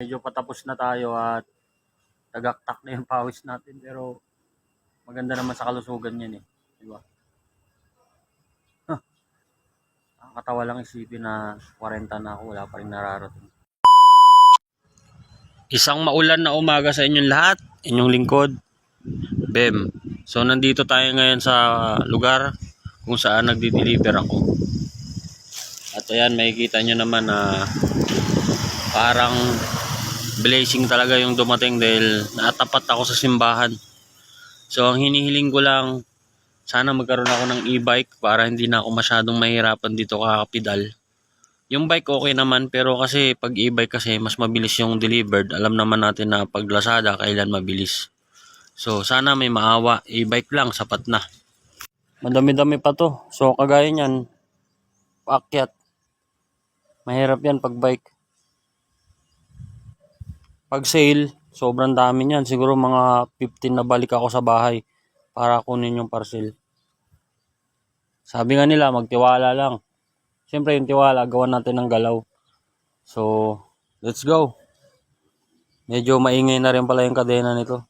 Medyo patapos na tayo at tagaktak na yung pawis natin, pero maganda naman sa kalusugan yan eh. Diba? Nakakatawa lang isipin na 40 na ako, wala pa rin nararating. Isang maulan na umaga sa inyong lahat, inyong lingkod, Bem. So nandito tayo ngayon sa lugar kung saan nagdi-deliver ako. At ayan, makikita nyo naman na parang blessing talaga yung dumating dahil natapat ako sa simbahan. So ang hinihiling ko lang, sana magkaroon ako ng e-bike para hindi na ako masyadong mahirapan dito kakapidal. Yung bike okay naman, pero kasi pag e-bike kasi mas mabilis yung delivered. Alam naman natin na pag Lazada kailan mabilis. So sana may maawa, e-bike lang sapat na. Madami-dami pa to. So kagaya niyan, paakyat. Mahirap yan pag bike. Pag sale, sobrang dami niyan. Siguro mga 15 na balik ako sa bahay para kunin yung parcel. Sabi nga nila, magtiwala lang. Siyempre yung tiwala, gawan natin ng galaw. So, let's go. Medyo maingay na rin pala yung kadena nito.